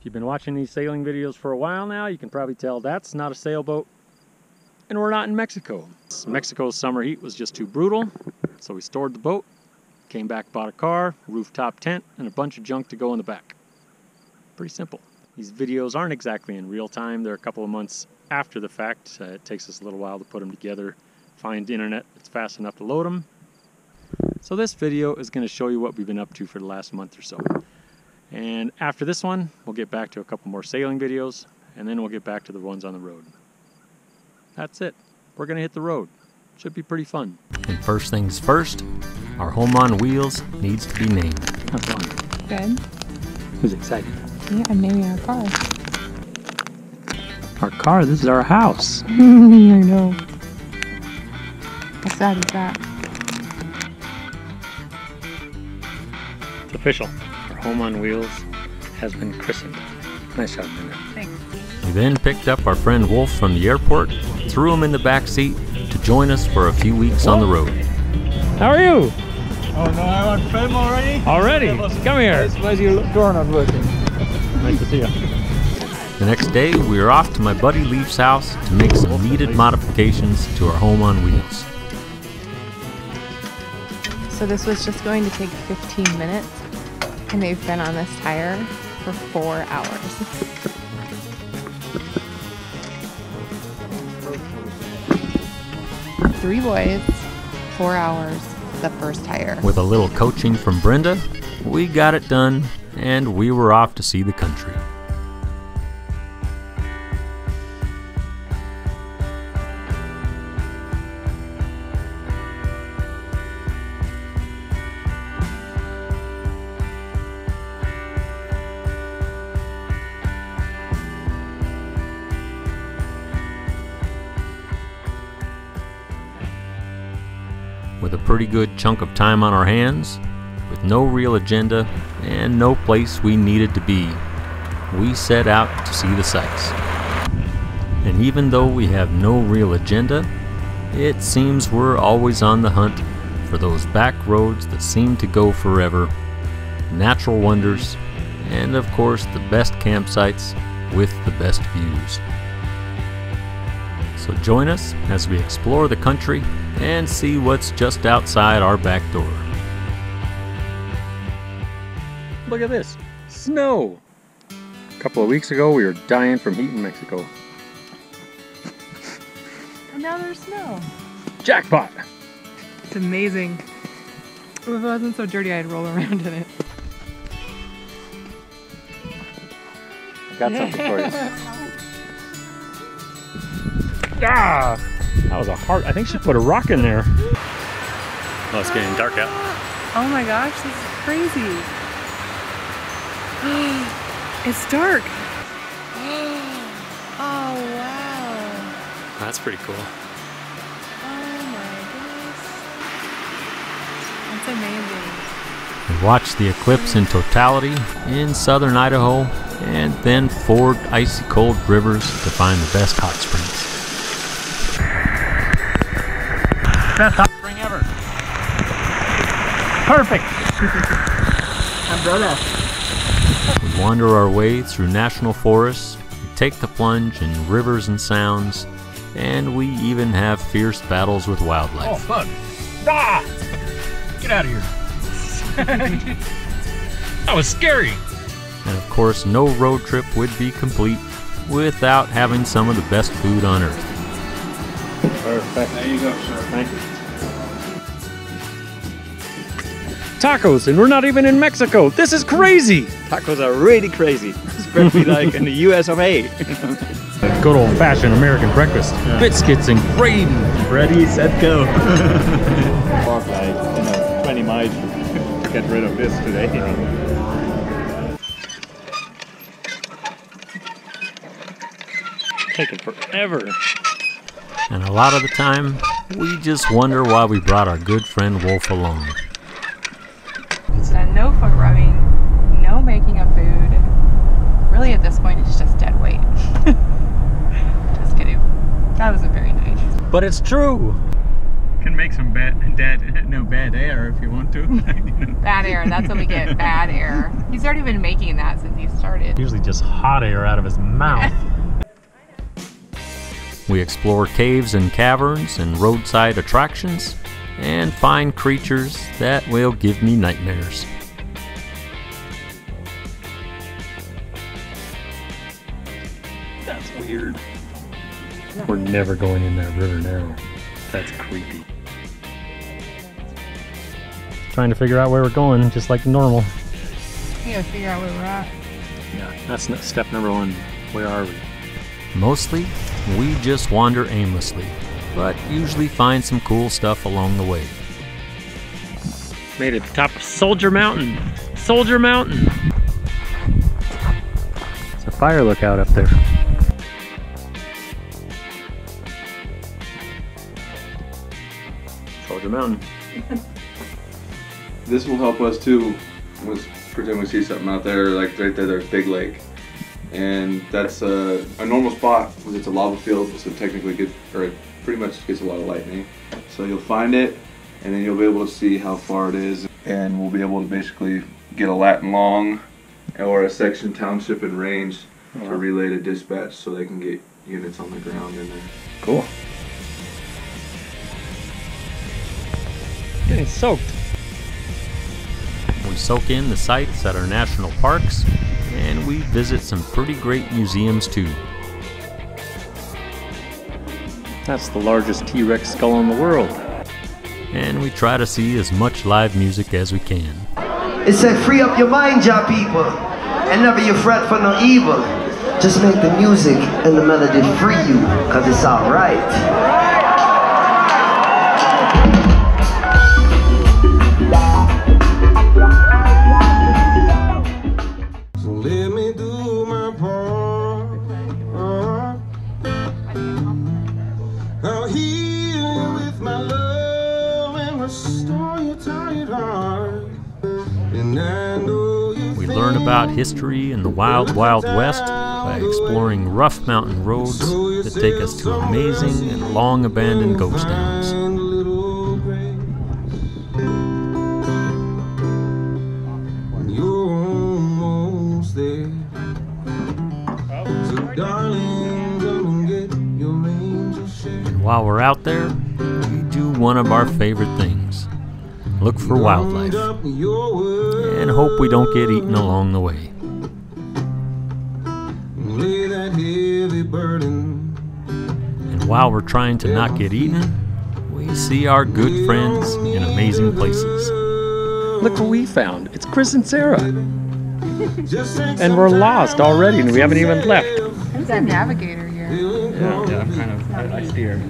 If you've been watching these sailing videos for a while now, you can probably tell that's not a sailboat, and we're not in Mexico. Mexico's summer heat was just too brutal, so we stored the boat, came back, bought a car, rooftop tent, and a bunch of junk to go in the back. Pretty simple. These videos aren't exactly in real time. They're a couple of months after the fact. It takes us a little while to put them together, find internet that's fast enough to load them. So this video is going to show you what we've been up to for the last month or so. And after this one, we'll get back to a couple more sailing videos, and then we'll get back to the ones on the road. That's it. We're going to hit the road. Should be pretty fun. And first things first, our home on wheels needs to be named. Have fun. Good. Who's excited? Yeah, I'm naming our car. Our car? This is our house. I know. How sad is that? It's official. Our home on wheels has been christened. Nice job, Linda. Thanks. We then picked up our friend Wolf from the airport, threw him in the back seat to join us for a few weeks on the road. How are you? Oh no, I want to film already? Already? Come here. Why is your door not working? Nice to see you. The next day, we were off to my buddy Leaf's house to make some needed modifications to our home on wheels. So this was just going to take 15 minutes, and they've been on this tire for 4 hours. Three boys, 4 hours, the first tire. With a little coaching from Brenda, we got it done, and we were off to see the country. With a pretty good chunk of time on our hands, with no real agenda and no place we needed to be, we set out to see the sights. And even though we have no real agenda, it seems we're always on the hunt for those back roads that seem to go forever, natural wonders, and of course the best campsites with the best views. So join us as we explore the country and see what's just outside our back door. Look at this. Snow! A couple of weeks ago, we were dying from heat in Mexico. And now there's snow. Jackpot! It's amazing. If it wasn't so dirty, I'd roll around in it. I've got something for you. Ah! That was a hard... I think she put a rock in there. Oh, it's getting dark out. Oh my gosh, this is crazy. It's dark. Oh wow. That's pretty cool. Oh my goodness. That's amazing. We watched the eclipse in totality in southern Idaho and then ford icy cold rivers to find the best hot springs. Best hot spring ever. Perfect. My brother. We wander our way through national forests, we take the plunge in rivers and sounds, and we even have fierce battles with wildlife. Oh, fuck. Ah! Get out of here. That was scary. And of course, no road trip would be complete without having some of the best food on earth. Perfect. There you go, sir. Thank you. Tacos, and we're not even in Mexico. This is crazy. Tacos are really crazy. Especially like in the US of A. Good old-fashioned American breakfast. Yeah. Biscuits and gravy. Ready, set, go. Walk like 20 miles to get rid of this today. Taking forever. And a lot of the time, we just wonder why we brought our good friend Wolf along. So no foot rubbing, no making of food. Really at this point it's just dead weight. Just kidding. That wasn't very nice. But it's true. Can make some bad air if you want to. Bad air, that's what we get, bad air. He's already been making that since he started. Usually just hot air out of his mouth. We explore caves and caverns and roadside attractions and find creatures that will give me nightmares. That's weird. We're never going in that river now. That's creepy. Trying to figure out where we're going, just like normal. We gotta figure out where we're at. Yeah, that's step number one. Where are we? Mostly, we just wander aimlessly, but usually find some cool stuff along the way. Made it to the top of Soldier Mountain. Soldier Mountain! It's a fire lookout up there. Soldier Mountain. This will help us too. Let's pretend we see something out there, like right there, there's Big Lake. And that's a normal spot because it's a lava field, so technically it pretty much gets a lot of lightning. So you'll find it, and then you'll be able to see how far it is, and we'll be able to basically get a lat and long or a section, township, and range to relay to dispatch so they can get units on the ground in there. Cool. Getting soaked. We soak in the sights at our national parks, and we visit some pretty great museums too. That's the largest T-Rex skull in the world. And we try to see as much live music as we can. It said, free up your mind, ya people, and never you fret for no evil. Just make the music and the melody free you, cause it's alright. We learn about history in the wild, wild west by exploring rough mountain roads that take us to amazing and long abandoned ghost towns. And while we're out there, we do one of our favorite things. Look for wildlife, and hope we don't get eaten along the way. And while we're trying to not get eaten, we see our good friends in amazing places. Look what we found. It's Chris and Sarah. And we're lost already, and we haven't even left. Who's our navigator here? Yeah, I'm kind of, I steer.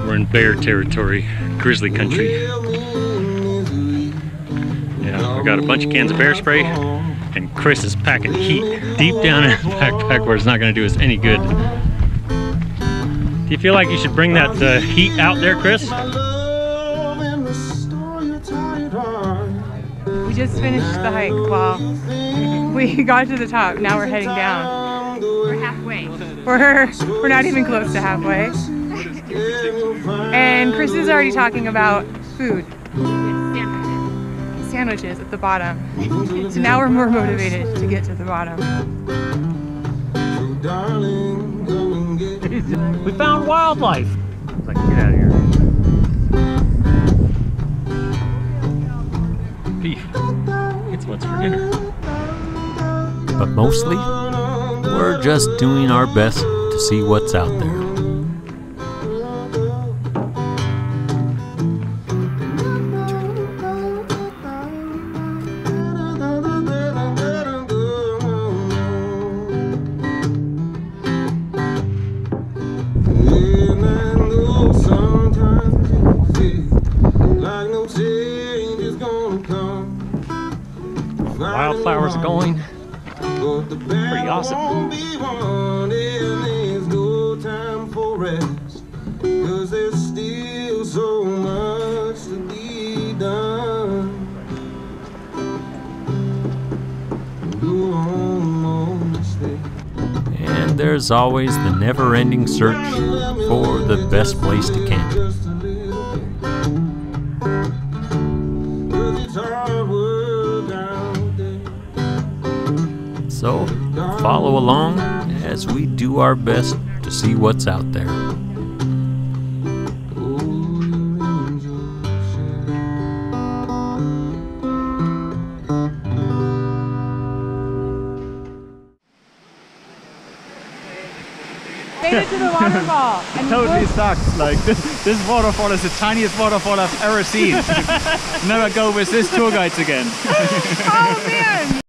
We're in bear territory, grizzly country. Yeah, we got a bunch of cans of bear spray, and Chris is packing heat deep down in his backpack where it's not going to do us any good. Do you feel like you should bring that heat out there, Chris? We just finished the hike. Well, we got to the top. Now we're heading down. We're halfway. We're not even close to halfway. And Chris is already talking about food. Sandwiches at the bottom. So now we're more motivated to get to the bottom. We found wildlife! Like, get out of here. Beef. It's what's for dinner. But mostly, we're just doing our best to see what's out there. Wildflowers going. Pretty awesome. is always the never-ending search for the best place to camp. So, follow along as we do our best to see what's out there. Made it to the waterfall. It totally sucks. Like this waterfall is the tiniest waterfall I've ever seen. Never go with this tour guides again. Oh man!